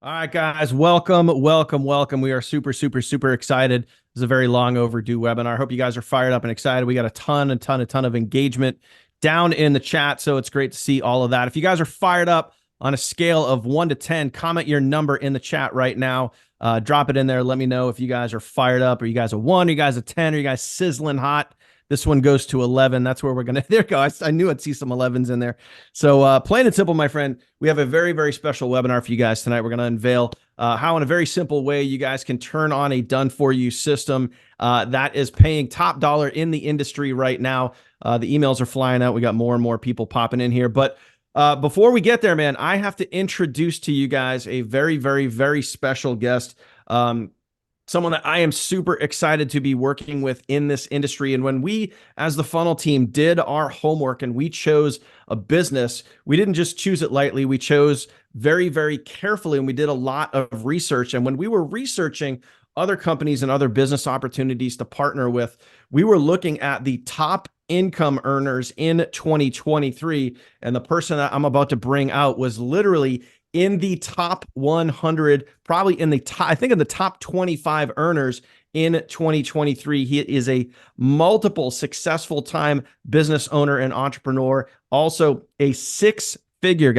All right, guys, welcome. We are super excited. This is a very long overdue webinar. I hope you guys are fired up and excited. We got a ton of engagement down in the chat, so it's great to see all of that. If you guys are fired up on a scale of 1 to 10, comment your number in the chat right now. Drop it in there. Let me know if you guys are fired up. Are you guys a 1? Are you guys a 10? Are you guys sizzling hot? This one goes to 11. That's where we're going to, there you go. I knew I'd see some 11s in there. So plain and simple, my friend, we have a very special webinar for you guys tonight. We're going to unveil how in a very simple way you guys can turn on a done-for-you system that is paying top dollar in the industry right now. The emails are flying out. We got more and more people popping in here. But before we get there, man, I have to introduce to you guys a very special guest. Someone that I am super excited to be working with in this industry. And when we, as the funnel team, did our homework and we chose a business, we didn't just choose it lightly. We chose very carefully, and we did a lot of research. And when we were researching other companies and other business opportunities to partner with, we were looking at the top income earners in 2023. And the person that I'm about to bring out was literally in the top 100, probably in the top, I think in the top 25 earners in 2023. He is a multiple successful time business owner and entrepreneur, also a six-figure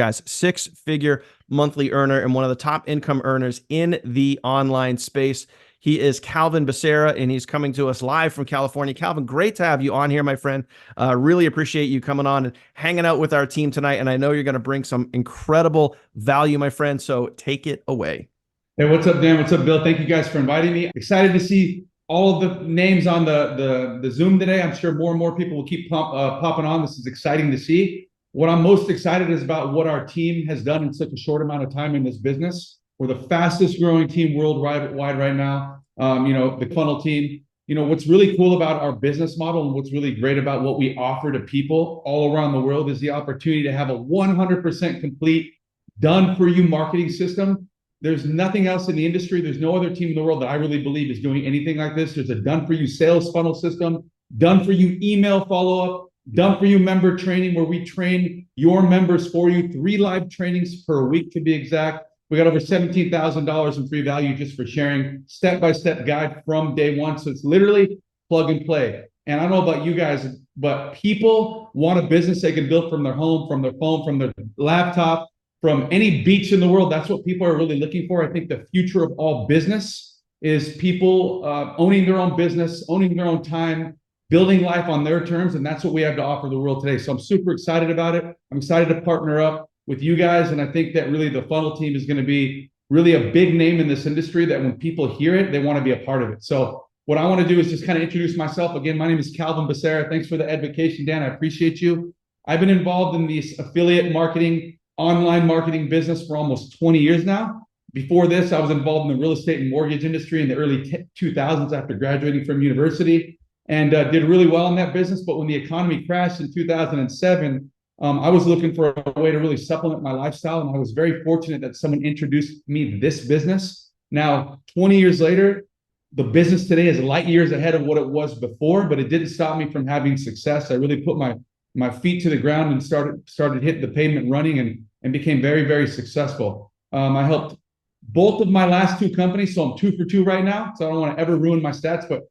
monthly earner and one of the top income earners in the online space. He is Calvin Becerra, and he's coming to us live from California. Calvin, great to have you on here, my friend. Really appreciate you coming on and hanging out with our team tonight. And I know you're going to bring some incredible value, my friend. So take it away. Hey, what's up, Dan? What's up, Bill? Thank you guys for inviting me. Excited to see all of the names on the Zoom today. I'm sure more and more people will keep popping on. This is exciting to see. What I'm most excited is about what our team has done in such a short amount of time in this business. We're the fastest growing team worldwide right now. The funnel team. What's really cool about our business model and what's really great about what we offer to people all around the world is the opportunity to have a 100% complete done-for-you marketing system. There's nothing else in the industry. There's no other team in the world that I really believe is doing anything like this. There's a done-for-you sales funnel system, done-for-you email follow-up, done-for-you member training where we train your members for you, 3 live trainings per week to be exact. We got over $17,000 in free value just for sharing step-by-step guide from day one. So it's literally plug and play. And I don't know about you guys, but people want a business they can build from their home, from their phone, from their laptop, from any beach in the world. That's what people are really looking for. I think the future of all business is people owning their own business, owning their own time, building life on their terms. And that's what we have to offer the world today. So I'm super excited about it. I'm excited to partner up with you guys. And I think that really the funnel team is going to be really a big name in this industry that when people hear it, they want to be a part of it. So what I want to do is just kind of introduce myself. Again, my name is Calvin Becerra. Thanks for the advocation, Dan. I appreciate you. I've been involved in this affiliate marketing, online marketing business for almost 20 years now. Before this, I was involved in the real estate and mortgage industry in the early 2000s after graduating from university and did really well in that business. But when the economy crashed in 2007, I was looking for a way to really supplement my lifestyle, and I was very fortunate that someone introduced me to this business. Now, 20 years later, the business today is light years ahead of what it was before, but it didn't stop me from having success. I really put my feet to the ground and started hitting the pavement running and became very successful. I helped both of my last 2 companies, so I'm 2 for 2 right now, so I don't want to ever ruin my stats, but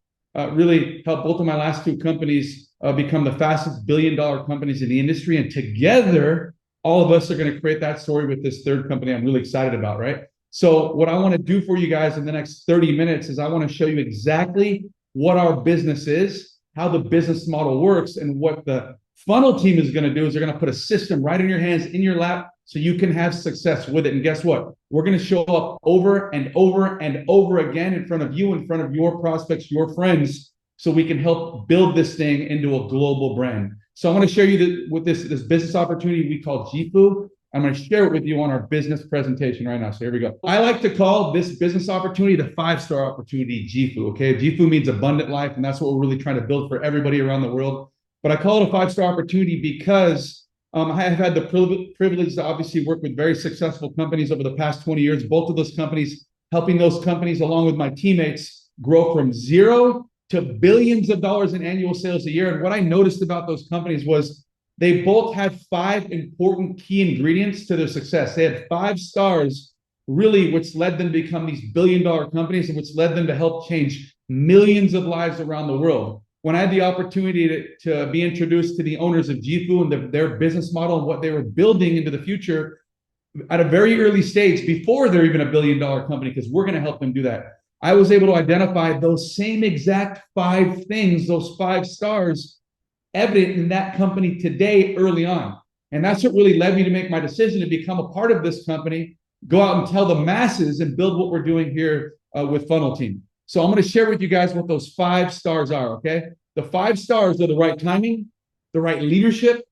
really helped both of my last 2 companies become the fastest billion-dollar companies in the industry. And together, all of us are going to create that story with this 3rd company I'm really excited about, right? So what I want to do for you guys in the next 30 minutes is I want to show you exactly what our business is, how the business model works, and what the funnel team is going to do is they're going to put a system right in your hands, in your lap, so you can have success with it. And guess what? We're going to show up over and over again in front of you, in front of your prospects, your friends, so we can help build this thing into a global brand. So I'm going to share you with this business opportunity we call JIFU. I'm going to share it with you on our business presentation right now. So here we go. I like to call this business opportunity the 5-star opportunity JIFU. Okay, JIFU means abundant life, and that's what we're really trying to build for everybody around the world. But I call it a 5-star opportunity because I have had the privilege to obviously work with very successful companies over the past 20 years. Both of those companies, helping those companies along with my teammates grow from 0 to billions of dollars in annual sales a year. And what I noticed about those companies was they both had 5 important key ingredients to their success. They had 5 stars really what's led them to become these billion-dollar companies and what's led them to help change millions of lives around the world. When I had the opportunity to be introduced to the owners of JIFU and their business model and what they were building into the future at a very early stage, before they're even a billion-dollar company, because we're going to help them do that, I was able to identify those same exact 5 things, those 5 stars, evident in that company today early on. And that's what really led me to make my decision to become a part of this company, go out and tell the masses and build what we're doing here with Funnel Team. So I'm going to share with you guys what those 5 stars are, okay? The 5 stars are the right timing, the right leadership,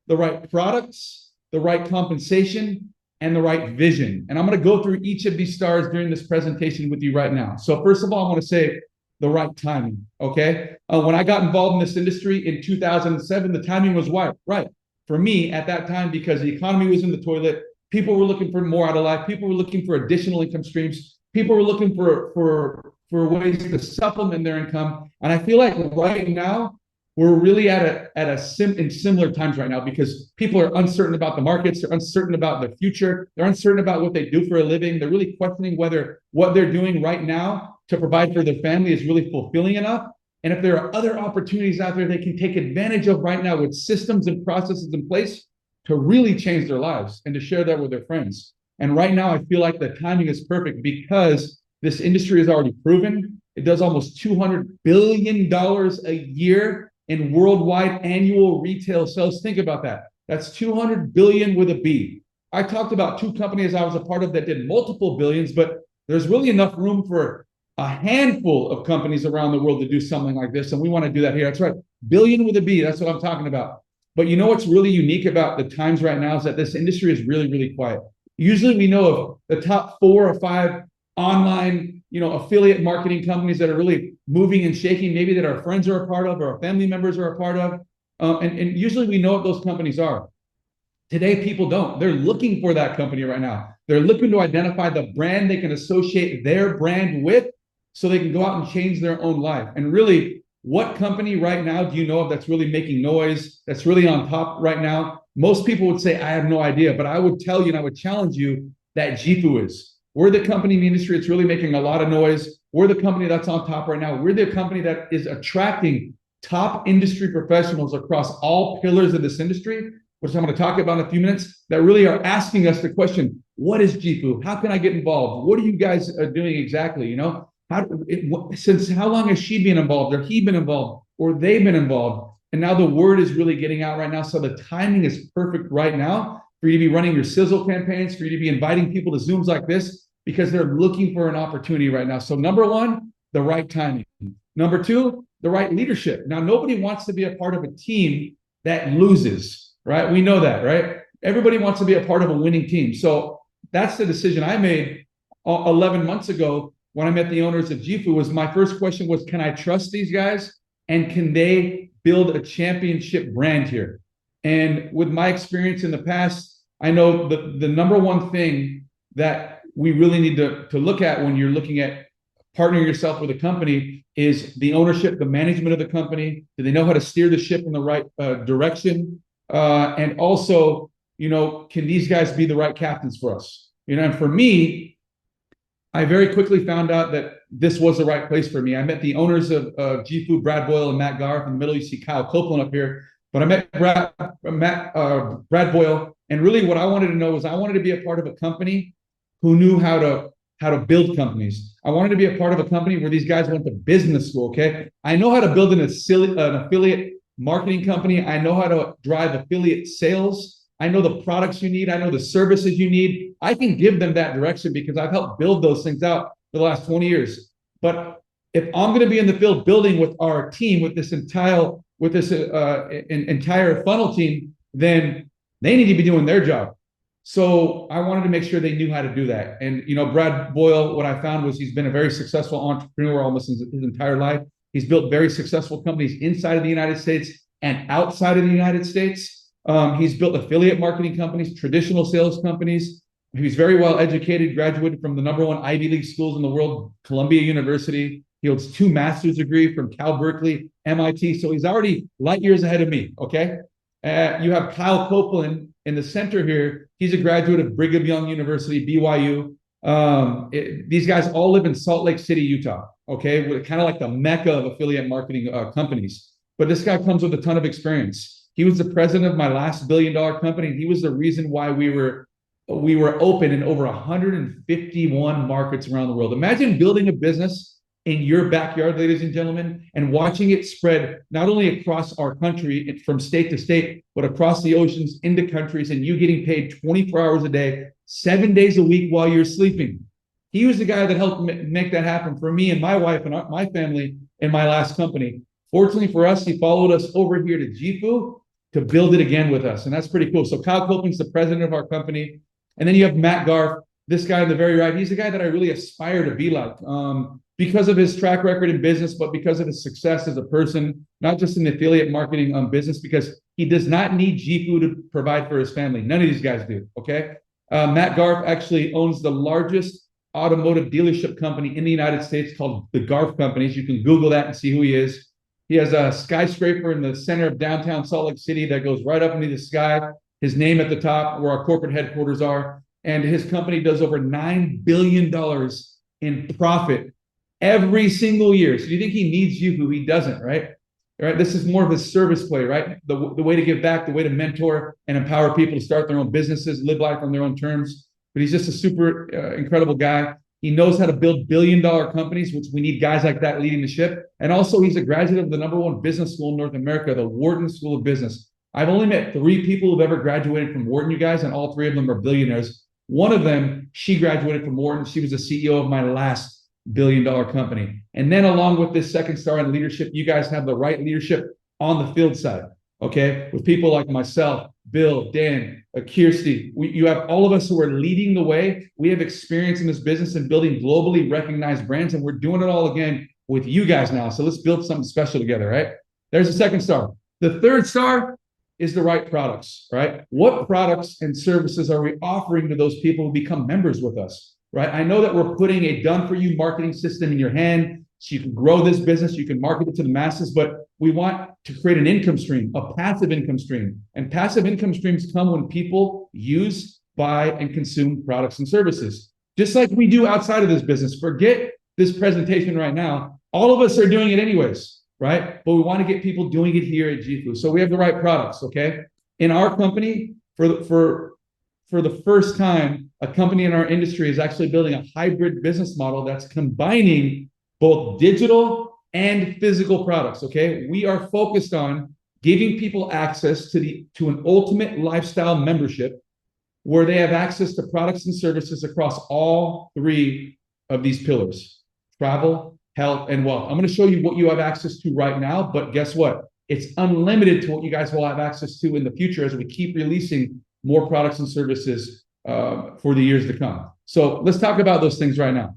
the right products, the right compensation, and the right vision. And I'm going to go through each of these stars during this presentation with you right now. So first of all, I want to say the right timing, okay? When I got involved in this industry in 2007, the timing was right for me at that time, because the economy was in the toilet. People were looking for more out of life. People were looking for additional income streams. People were looking for ways to supplement their income. And I feel like right now, we're really in similar times right now, because people are uncertain about the markets. They're uncertain about the future. They're uncertain about what they do for a living. They're really questioning whether what they're doing right now to provide for their family is really fulfilling enough. And if there are other opportunities out there they can take advantage of right now with systems and processes in place to really change their lives and to share that with their friends. And right now, I feel like the timing is perfect, because this industry is already proven. It does almost $200 billion a year in worldwide annual retail sales. Think about that. That's 200 billion with a B. I talked about 2 companies I was a part of that did multiple billions, but there's really enough room for a handful of companies around the world to do something like this. And we want to do that here. That's right. Billion with a B. That's what I'm talking about. But you know what's really unique about the times right now is that this industry is really, really quiet. Usually we know of the top 4 or 5 online, affiliate marketing companies that are really moving and shaking, maybe that our friends are a part of or our family members are a part of. And usually we know what those companies are. Today, people don't. They're looking for that company right now. They're looking to identify the brand they can associate their brand with so they can go out and change their own life. And really, what company right now do you know of that's really making noise, that's really on top right now? Most people would say, I have no idea, but I would tell you and I would challenge you that JIFU is. We're the company in the industry that's really making a lot of noise. We're the company that's on top right now. We're the company that is attracting top industry professionals across all pillars of this industry, which I'm going to talk about in a few minutes, that really are asking us the question, what is JIFU? How can I get involved? What are you guys doing exactly? Since how long has she been involved, or he been involved, or they've been involved? And now the word is really getting out right now. So the timing is perfect right now for you to be running your sizzle campaigns, for you to be inviting people to Zooms like this, because they're looking for an opportunity right now. So number 1, the right timing. Number 2, the right leadership. Now, nobody wants to be a part of a team that loses, right? We know that, right? Everybody wants to be a part of a winning team. So that's the decision I made 11 months ago when I met the owners of JIFU. Was my first question was, can I trust these guys? And can they build a championship brand here? And with my experience in the past, I know the number 1 thing that we really need to look at when you're looking at partnering yourself with a company is the ownership, the management of the company. Do they know how to steer the ship in the right direction? And also, can these guys be the right captains for us? And for me, I very quickly found out that this was the right place for me. I met the owners of JIFU, Brad Boyle and Matt Garth. In the middle, you see Kyle Copeland up here. But I met Brad Boyle, and really what I wanted to know was I wanted to be a part of a company who knew how to build companies. I wanted to be a part of a company where these guys went to business school, okay? I know how to build an affiliate marketing company. I know how to drive affiliate sales. I know the products you need. I know the services you need. I can give them that direction because I've helped build those things out for the last 20 years. But if I'm going to be in the field building with our team, with this entire funnel team, then they need to be doing their job. So I wanted to make sure they knew how to do that. And, Brad Boyle, what I found was he's been a very successful entrepreneur almost his entire life. He's built very successful companies inside of the United States and outside of the United States. He's built affiliate marketing companies, traditional sales companies. He's very well educated, graduated from the number 1 Ivy League schools in the world, Columbia University. He holds 2 master's degrees from Cal Berkeley, MIT. So he's already light years ahead of me, okay? You have Kyle Copeland in the center here. He's a graduate of Brigham Young University, BYU. These guys all live in Salt Lake City, Utah. Okay, we're kind of like the mecca of affiliate marketing companies. But this guy comes with a ton of experience. He was the president of my last billion-dollar company, and he was the reason why we were open in over 151 markets around the world. Imagine building a business in your backyard, ladies and gentlemen, and watching it spread not only across our country from state to state, but across the oceans into countries, and you getting paid 24 hours a day, 7 days a week while you're sleeping. He was the guy that helped make that happen for me and my wife and my family in my last company. Fortunately for us, he followed us over here to JIFU to build it again with us. And that's pretty cool. So Kyle Coping's the president of our company. And then you have Matt Garf, this guy on the very right. He's the guy that I really aspire to be like. Because of his track record in business, but because of his success as a person, not just in the affiliate marketing business, because he does not need JIFU to provide for his family. None of these guys do, okay? Matt Garf actually owns the largest automotive dealership company in the United States called the Garf Companies. You can Google that and see who he is. He has a skyscraper in the center of downtown Salt Lake City that goes right up into the sky. His name at the top, where our corporate headquarters are. And his company does over $9 billion in profit every single year. So do you think he needs JIFU? He doesn't, right? Right. This is more of a service play, right? The way to give back, the way to mentor and empower people to start their own businesses, live life on their own terms. But he's just a super incredible guy. He knows how to build billion-dollar companies, which we need guys like that leading the ship. And also, he's a graduate of the #1 business school in North America, the Wharton School of Business. I've only met 3 people who've ever graduated from Wharton, you guys, and all 3 of them are billionaires. One of them, she graduated from Wharton. She was the CEO of my last billion-dollar company. And then along with this second star in leadership, you guys have the right leadership on the field side, okay? With people like myself, Bill, Dan, Kirsty. You have all of us who are leading the way. We have experience in this business and building globally recognized brands, and we're doing it all again with you guys now. So let's build something special together, right? There's the second star. The third star is the right products, right? What products and services are we offering to those people who become members with us? Right? I know that we're putting a done-for-you marketing system in your hand so you can grow this business, you can market it to the masses, but we want to create an income stream, a passive income stream. And passive income streams come when people use, buy, and consume products and services. Just like we do outside of this business. Forget this presentation right now. All of us are doing it anyways, right? But we want to get people doing it here at JIFU. So we have the right products, okay? In our company, for the first time, a company in our industry is actually building a hybrid business model that's combining both digital and physical products, okay? We are focused on giving people access to an ultimate lifestyle membership where they have access to products and services across all 3 of these pillars: travel, health, and wealth. I'm going to show you what you have access to right now, but guess what? It's unlimited to what you guys will have access to in the future as we keep releasing more products and services for the years to come. So let's talk about those things right now.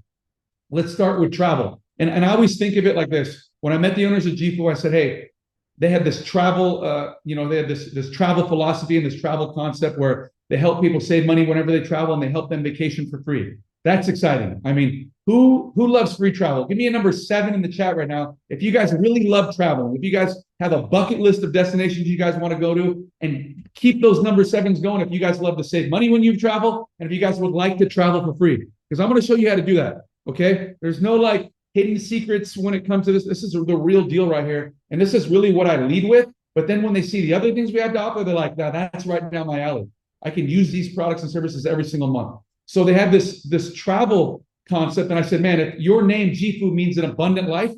Let's start with travel. And I always think of it like this. When I met the owners of JIFU, I said, hey, they had this travel, they had this travel philosophy and this travel concept where they help people save money whenever they travel and they help them vacation for free. That's exciting. I mean, who loves free travel? Give me a number 7 in the chat right now. If you guys really love traveling, if you guys have a bucket list of destinations you guys want to go to, and keep those number 7s going if you guys love to save money when you travel, and if you guys would like to travel for free. Because I'm going to show you how to do that, okay? There's no like hidden secrets when it comes to this. This is the real deal right here. And this is really what I lead with. But then when they see the other things we have to offer, they're like, nah, that's right down my alley. I can use these products and services every single month. So they have this travel concept. And I said, man, if your name JIFU means an abundant life,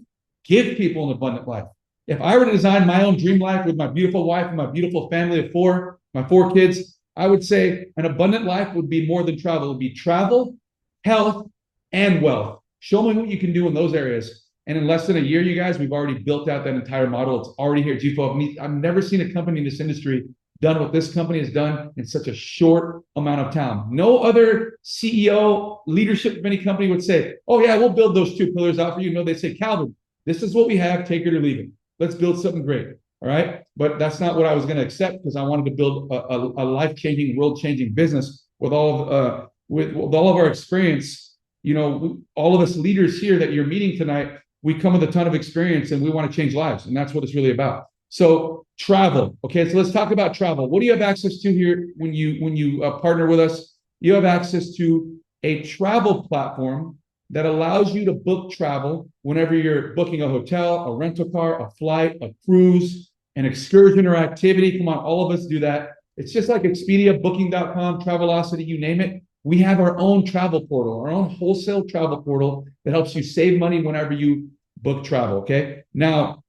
give people an abundant life. If I were to design my own dream life with my beautiful wife and my beautiful family of 4, my 4 kids, I would say an abundant life would be more than travel. It would be travel, health, and wealth. Show me what you can do in those areas. And in less than a year, you guys, we've already built out that entire model. It's already here at JIFU. I've never seen a company in this industry done what this company has done in such a short amount of time. No other CEO, leadership of any company would say, oh yeah, we'll build those 2 pillars out for you. No, they say, Calvin, this is what we have, take it or leave it. Let's build something great, all right? But that's not what I was gonna accept because I wanted to build a life-changing, world-changing business with all of our experience. You know, all of us leaders here that you're meeting tonight, we come with a ton of experience and we wanna change lives, and that's what it's really about. So travel, okay, so let's talk about travel. What do you have access to here when you partner with us? You have access to a travel platform that allows you to book travel whenever you're booking a hotel, a rental car, a flight, a cruise, an excursion or activity. Come on, all of us do that. It's just like Expedia, Booking.com, Travelocity, you name it. We have our own travel portal, our own wholesale travel portal that helps you save money whenever you book travel, okay? Now,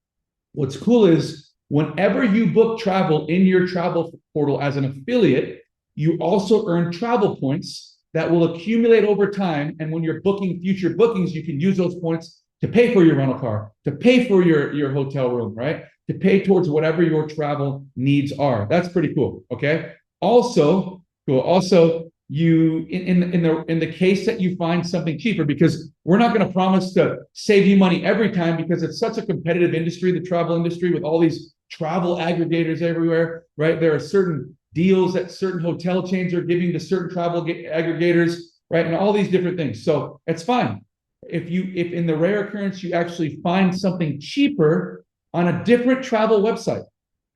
what's cool is whenever you book travel in your travel portal as an affiliate, you also earn travel points that will accumulate over time. And when you're booking future bookings, you can use those points to pay for your rental car, to pay for your hotel room, right? To pay towards whatever your travel needs are. That's pretty cool, okay? Also, cool. Also, you in the case that you find something cheaper, because we're not going to promise to save you money every time, because it's such a competitive industry, the travel industry, with all these travel aggregators everywhere, right? There are certain deals that certain hotel chains are giving to certain travel aggregators, right? And all these different things. So it's fine. If in the rare occurrence you actually find something cheaper on a different travel website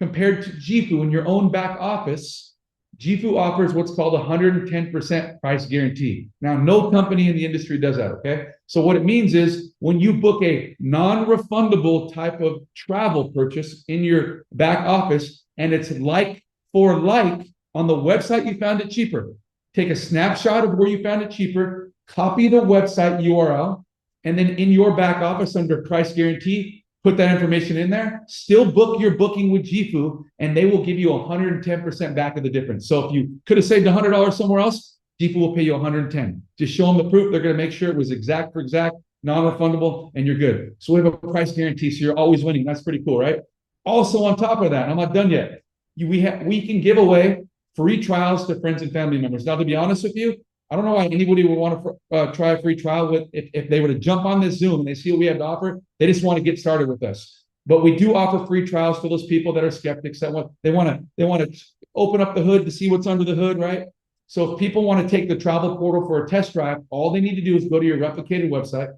compared to JIFU in your own back office, JIFU offers what's called 110% price guarantee. Now, no company in the industry does that, okay? So what it means is when you book a non-refundable type of travel purchase in your back office, and it's like for like on the website you found it cheaper, take a snapshot of where you found it cheaper, copy the website URL, and then in your back office under price guarantee, put that information in there, still book your booking with JIFU, and they will give you 110% back of the difference. So if you could have saved $100 somewhere else, JIFU will pay you 110. Just show them the proof. They're going to make sure it was exact for exact, non-refundable, and you're good. So we have a price guarantee, so you're always winning. That's pretty cool, right? Also on top of that, and I'm not done yet, we can give away free trials to friends and family members. Now, to be honest with you, I don't know why anybody would want to try a free trial with if they were to jump on this Zoom and they see what we have to offer. They just want to get started with us. But we do offer free trials for those people that are skeptics, that want to open up the hood to see what's under the hood, right? So if people want to take the travel portal for a test drive, all they need to do is go to your replicated website,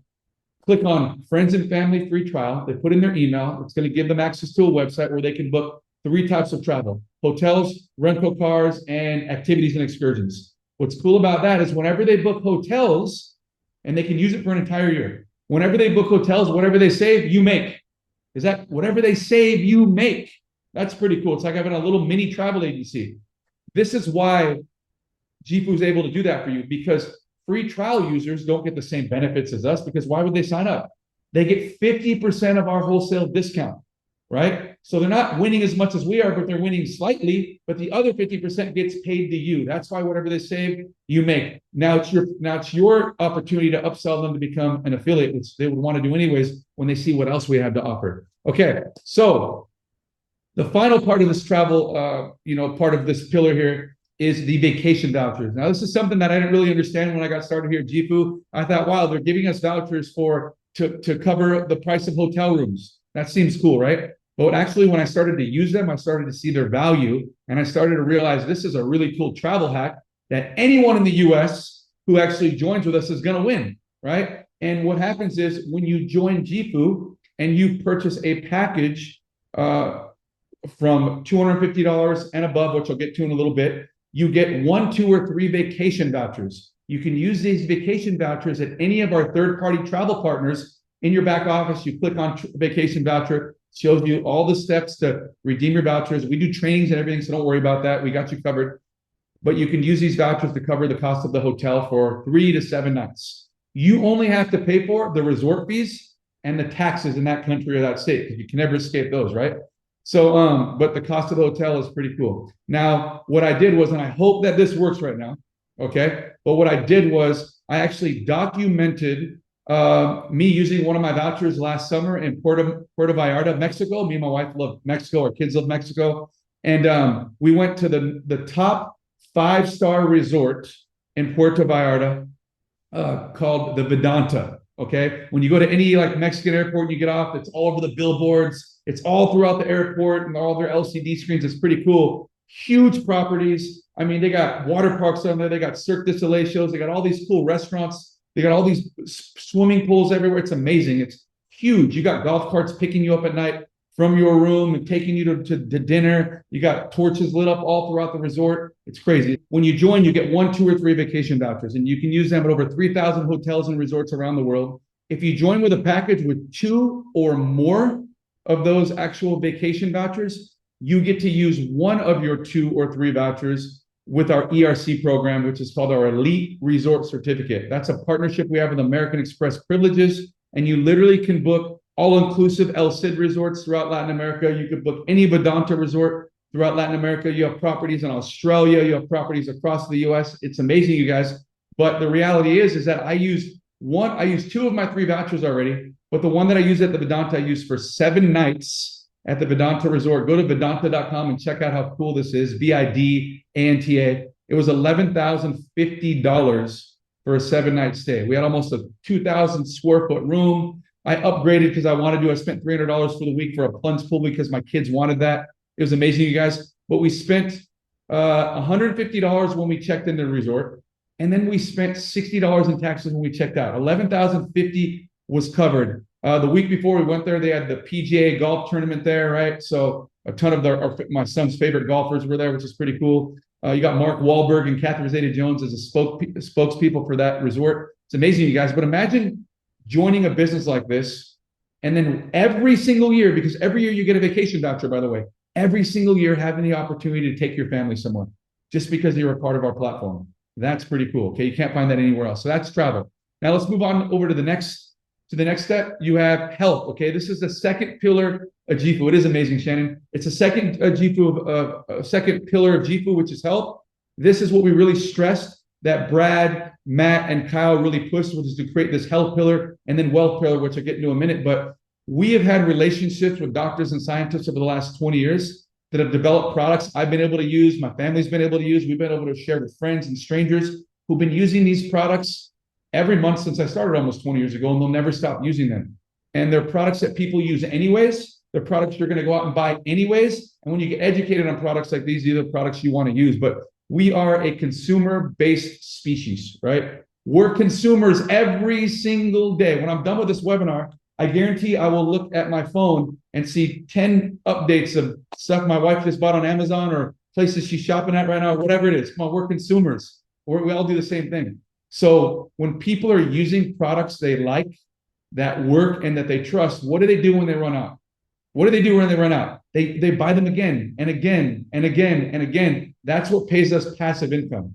click on Friends and Family Free Trial. They put in their email. It's going to give them access to a website where they can book 3 types of travel: hotels, rental cars, and activities and excursions. What's cool about that is whenever they book hotels, and they can use it for an entire year, whenever they book hotels, whatever they save, you make. Is that whatever they save, you make? That's pretty cool. It's like having a little mini travel agency. This is why JIFU is able to do that for you, because free trial users don't get the same benefits as us, because why would they sign up? They get 50% of our wholesale discount, right? So they're not winning as much as we are, but they're winning slightly, but the other 50% gets paid to you. That's why whatever they save, you make. Now it's your opportunity to upsell them to become an affiliate, which they would want to do anyways when they see what else we have to offer. Okay, so the final part of this travel, part of this pillar here is the vacation vouchers. Now, this is something that I didn't really understand when I got started here at JIFU. I thought, wow, they're giving us vouchers to cover the price of hotel rooms. That seems cool, right? But actually, when I started to use them, I started to see their value, and I started to realize this is a really cool travel hack that anyone in the US who actually joins with us is going to win, right? And what happens is when you join JIFU and you purchase a package from $250 and above, which I'll get to in a little bit, you get 1, 2, or 3 vacation vouchers. You can use these vacation vouchers at any of our third-party travel partners. In your back office, you click on vacation voucher, shows you all the steps to redeem your vouchers. We do trainings and everything, so don't worry about that. We got you covered. But you can use these vouchers to cover the cost of the hotel for 3 to 7 nights. You only have to pay for the resort fees and the taxes in that country or that state, because you can never escape those, right? So, but the cost of the hotel is pretty cool. Now, what I did was, and I hope that this works right now, okay? But what I did was I actually documented me using one of my vouchers last summer in Puerto Vallarta, Mexico. Me and my wife love Mexico. Our kids love Mexico. And we went to the top 5-star resort in Puerto Vallarta called the Vedanta. Okay. When you go to any like Mexican airport, you get off, it's all over the billboards. It's all throughout the airport and all their LCD screens. It's pretty cool. Huge properties. I mean, they got water parks on there. They got Cirque du Soleil shows. They got all these cool restaurants. They got all these swimming pools everywhere. It's amazing. It's huge. You got golf carts picking you up at night. from your room and taking you to dinner. You got torches lit up all throughout the resort. It's crazy. When you join, you get 1, 2, or 3 vacation vouchers, and you can use them at over 3,000 hotels and resorts around the world. If you join with a package with 2 or more of those actual vacation vouchers, you get to use one of your 2 or 3 vouchers with our ERC program, which is called our Elite Resort Certificate. That's a partnership we have with American Express Privileges, and you literally can book all-inclusive El Cid resorts throughout Latin America. You could book any Vedanta resort throughout Latin America. You have properties in Australia. You have properties across the US. It's amazing, you guys. But the reality is that I use 2 of my 3 vouchers already, but the one that I use at the Vedanta, I use for 7 nights at the Vedanta Resort. Go to Vedanta.com and check out how cool this is. VIDANTA. It was $11,050 for a 7-night stay. We had almost a 2,000 square foot room. I upgraded because I spent $300 for the week for a plunge pool because my kids wanted that. It was amazing, you guys. But we spent $150 when we checked in the resort. And then we spent $60 in taxes when we checked out. $11,050 was covered. The week before we went there, they had the PGA golf tournament there, right? So a ton of my son's favorite golfers were there, which is pretty cool. You got Mark Wahlberg and Catherine Zeta-Jones as a spokespeople for that resort. It's amazing, you guys. But imagine joining a business like this, and then every single year, because every year you get a vacation voucher, by the way, every single year having the opportunity to take your family somewhere just because you're a part of our platform. That's pretty cool. Okay, you can't find that anywhere else. So that's travel. Now let's move on over to the next step. You have health. Okay, this is the second pillar of JIFU. It is amazing, Shannon. It's a second second pillar of JIFU, which is health. This is what we really stressed that Brad, Matt, and Kyle really pushed, which is to create this health pillar and then wealth pillar, which I'll get into in a minute. But we have had relationships with doctors and scientists over the last 20 years that have developed products I've been able to use, my family's been able to use, we've been able to share with friends and strangers who've been using these products every month since I started almost 20 years ago, and they'll never stop using them. And they're products that people use anyways. They're products you're going to go out and buy anyways. And when you get educated on products like these are the products you want to use. But we are a consumer-based species, right? We're consumers every single day. When I'm done with this webinar, I guarantee I will look at my phone and see 10 updates of stuff my wife just bought on Amazon or places she's shopping at right now, or whatever it is. Come on, we're consumers. We all do the same thing. So when people are using products they like, that work, and that they trust, what do they do when they run out? What do they do when they run out? They buy them again and again and again and again. That's what pays us passive income.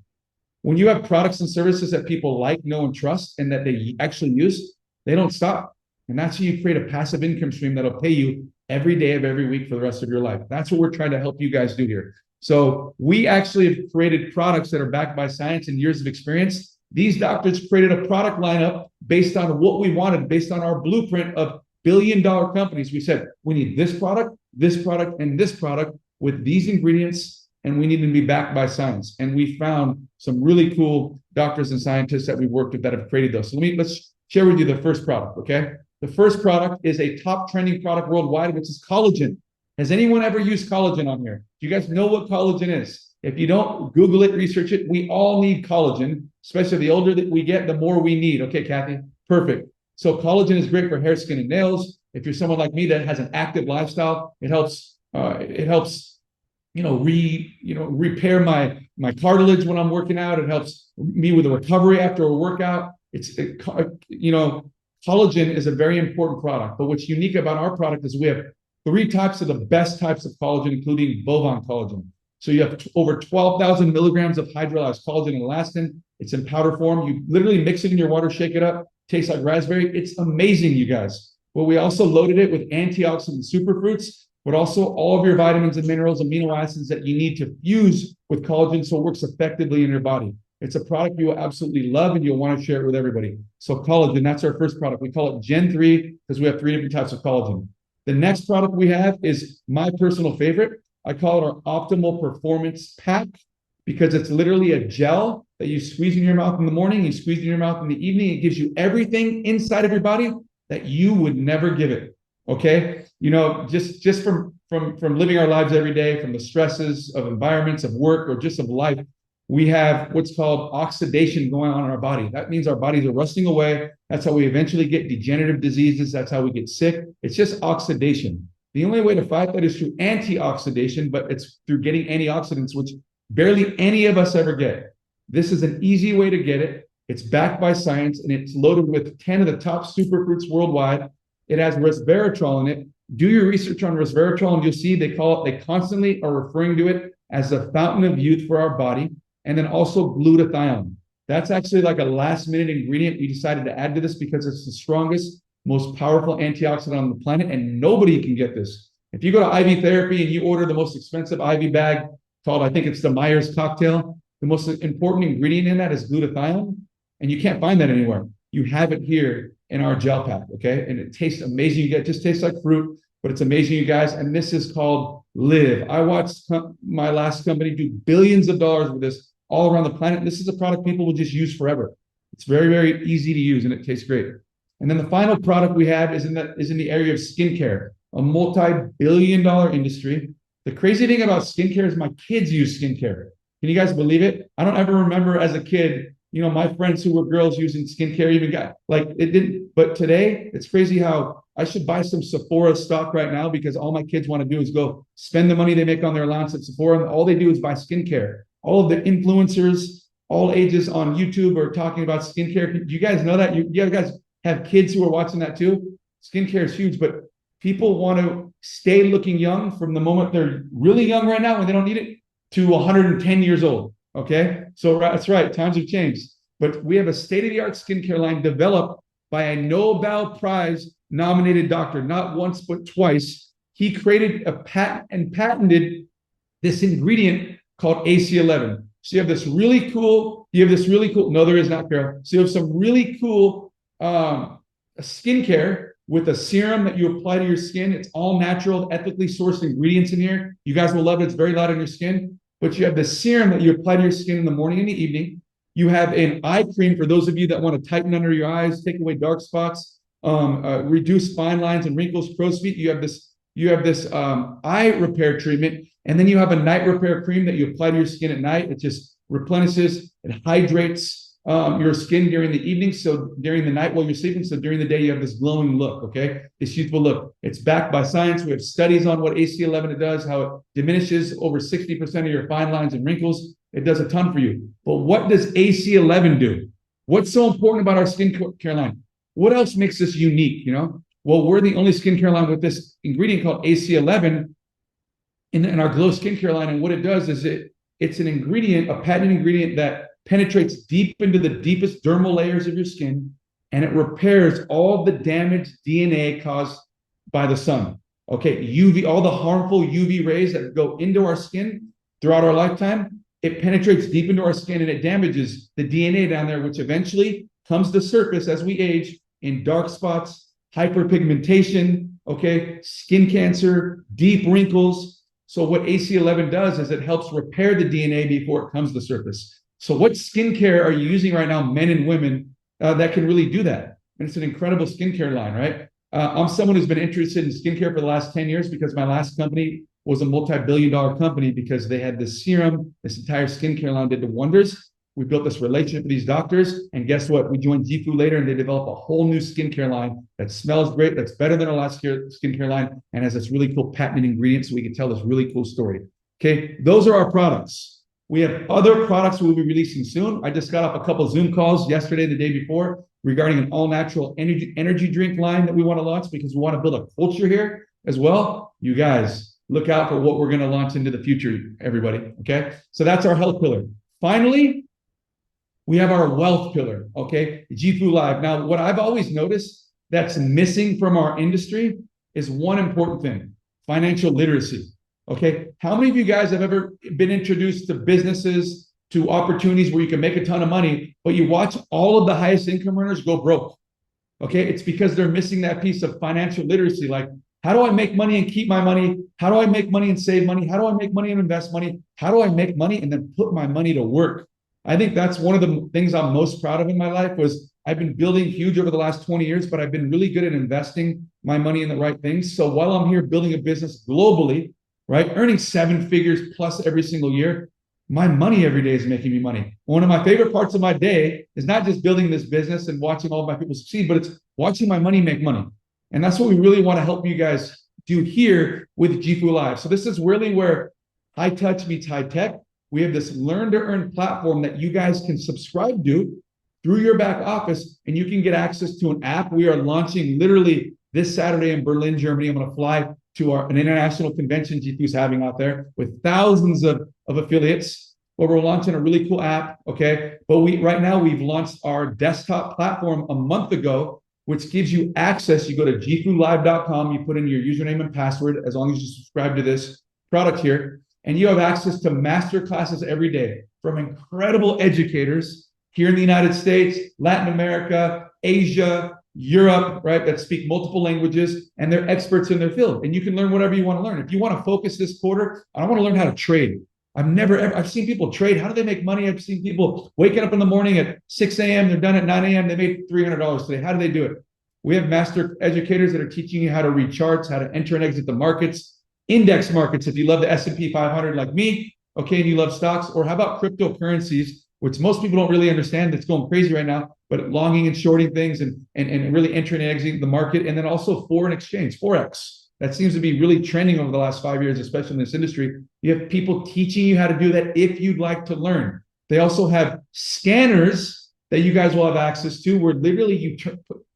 When you have products and services that people like, know, and trust, and that they actually use, they don't stop. And that's how you create a passive income stream that'll pay you every day of every week for the rest of your life. That's what we're trying to help you guys do here. So we actually have created products that are backed by science and years of experience. These doctors created a product lineup based on what we wanted, based on our blueprint of billion-dollar companies. We said, we need this product, and this product with these ingredients, and we need to be backed by science. And we found some really cool doctors and scientists that we've worked with that have created those. So let's share with you the first product, okay? The first product is a top trending product worldwide, which is collagen. Has anyone ever used collagen on here? Do you guys know what collagen is? If you don't, Google it, research it. We all need collagen, especially the older that we get, the more we need. Okay, Kathy, perfect. So collagen is great for hair, skin, and nails. If you're someone like me that has an active lifestyle, it helps repair my cartilage when I'm working out. It helps me with the recovery after a workout. Collagen is a very important product, but what's unique about our product is we have 3 types of the best types of collagen, including bovine collagen. So you have over 12,000 milligrams of hydrolyzed collagen and elastin. It's in powder form. You literally mix it in your water, shake it up, tastes like raspberry. It's amazing, you guys. Well, we also loaded it with antioxidant superfruits, but also all of your vitamins and minerals, amino acids that you need to fuse with collagen so it works effectively in your body. It's a product you will absolutely love, and you'll want to share it with everybody. So collagen, that's our first product. We call it Gen 3 because we have 3 different types of collagen. The next product we have is my personal favorite. I call it our Optimal Performance Pack because it's literally a gel that you squeeze in your mouth in the morning, you squeeze in your mouth in the evening. It gives you everything inside of your body that you would never give it. Okay? Just from living our lives every day, from the stresses of environments, of work, or just of life, we have what's called oxidation going on in our body. That means our bodies are rusting away. That's how we eventually get degenerative diseases. That's how we get sick. It's just oxidation. The only way to fight that is through antioxidation, but it's through getting antioxidants, which barely any of us ever get. This is an easy way to get it. It's backed by science, and it's loaded with 10 of the top superfruits worldwide. It has resveratrol in it. Do your research on resveratrol, and you'll see they constantly are referring to it as a fountain of youth for our body. And then also glutathione. That's actually like a last-minute ingredient we decided to add to this because it's the strongest, most powerful antioxidant on the planet, and nobody can get this. If you go to IV therapy and you order the most expensive IV bag called, I think it's the Myers cocktail, the most important ingredient in that is glutathione, and you can't find that anywhere. You have it here in our gel pack, okay? And it tastes amazing. It just tastes like fruit, but it's amazing, you guys. And this is called Live. I watched my last company do billions of dollars with this all around the planet. This is a product people will just use forever. It's very, very easy to use, and it tastes great. And then the final product we have is in the area of skincare, a multi-billion-dollar industry. The crazy thing about skincare is my kids use skincare. Can you guys believe it? I don't ever remember as a kid, you know, my friends who were girls using skincare even got like it didn't. But today, it's crazy how I should buy some Sephora stock right now because all my kids want to do is go spend the money they make on their allowance at Sephora, and all they do is buy skincare. All of the influencers, all ages on YouTube are talking about skincare. Do you guys know that? You guys have kids who are watching that too? Skincare is huge, but people want to stay looking young from the moment they're really young right now when they don't need it to 110 years old. Okay, so that's right, times have changed. But we have a state-of-the-art skincare line developed by a Nobel Prize nominated doctor, not once, but twice. He created a patent and patented this ingredient called AC11. So you have this really cool, no, there is not, Carol. So you have some really cool skincare with a serum that you apply to your skin. It's all natural, ethically sourced ingredients in here. You guys will love it. It's very light on your skin. But you have the serum that you apply to your skin in the morning and the evening. You have an eye cream for those of you that want to tighten under your eyes, take away dark spots, reduce fine lines and wrinkles, crow's feet. You have this eye repair treatment, and then you have a night repair cream that you apply to your skin at night. It just replenishes, it hydrates your skin during the evening, so during the night while you're sleeping, so during the day you have this glowing look, okay? This youthful look. It's backed by science. We have studies on what AC11 does, how it diminishes over 60% of your fine lines and wrinkles. It does a ton for you. But what does AC11 do? What's so important about our skincare line? What else makes us unique, you know? Well, we're the only skincare line with this ingredient called AC11 in our Glow skincare line, and what it does is it's an ingredient, a patented ingredient that penetrates deep into the deepest dermal layers of your skin, and it repairs all the damaged DNA caused by the sun. Okay, UV, all the harmful UV rays that go into our skin throughout our lifetime, it penetrates deep into our skin and it damages the DNA down there, which eventually comes to surface as we age in dark spots, hyperpigmentation, okay, skin cancer, deep wrinkles. So what AC11 does is it helps repair the DNA before it comes to surface. So what skincare are you using right now, men and women, that can really do that? And it's an incredible skincare line, right? I'm someone who's been interested in skincare for the last 10 years because my last company was a multi-billion-dollar company because they had this serum, this entire skincare line did the wonders. We built this relationship with these doctors, and guess what? We joined JIFU later, and they developed a whole new skincare line that smells great, that's better than our last skincare line, and has this really cool patented ingredient so we can tell this really cool story. Okay, those are our products. We have other products we'll be releasing soon. I just got off a couple of Zoom calls yesterday, the day before, regarding an all-natural energy drink line that we want to launch because we want to build a culture here as well. You guys, look out for what we're going to launch into the future, everybody, okay? So that's our health pillar. Finally, we have our wealth pillar, okay? JIFU Live. Now, what I've always noticed that's missing from our industry is one important thing, financial literacy, okay? How many of you guys have ever been introduced to businesses, to opportunities where you can make a ton of money, but you watch all of the highest income earners go broke, okay? It's because they're missing that piece of financial literacy, like, how do I make money and keep my money? How do I make money and save money? How do I make money and invest money? How do I make money and then put my money to work? I think that's one of the things I'm most proud of in my life was I've been building huge over the last 20 years, but I've been really good at investing my money in the right things. So while I'm here building a business globally, right, earning 7 figures plus every single year, my money every day is making me money. One of my favorite parts of my day is not just building this business and watching all of my people succeed, but it's watching my money make money. And that's what we really want to help you guys do here with JIFU Live. So this is really where high touch meets high tech. We have this learn to earn platform that you guys can subscribe to through your back office, and you can get access to an app. We are launching literally this Saturday in Berlin, Germany. I'm going to fly to an international convention JIFU's having out there with thousands of affiliates. But we're launching a really cool app, okay? But right now we've launched our desktop platform a month ago, which gives you access. You go to jifulive.com, you put in your username and password as long as you subscribe to this product here, and you have access to master classes every day from incredible educators here in the United States, Latin America, Asia, Europe, right, that speak multiple languages, and they're experts in their field. And you can learn whatever you want to learn. If you want to focus this quarter, I want to learn how to trade. I've seen people trade. How do they make money? I've seen people waking up in the morning at 6 a.m. They're done at 9 a.m. They made $300 today. How do they do it? We have master educators that are teaching you how to read charts, how to enter and exit the markets, index markets. If you love the S&P 500 like me, okay, and you love stocks, or how about cryptocurrencies, which most people don't really understand. That's going crazy right now, but longing and shorting things and really entering and exiting the market. And then also foreign exchange, Forex. That seems to be really trending over the last 5 years, especially in this industry. You have people teaching you how to do that if you'd like to learn. They also have scanners that you guys will have access to, where literally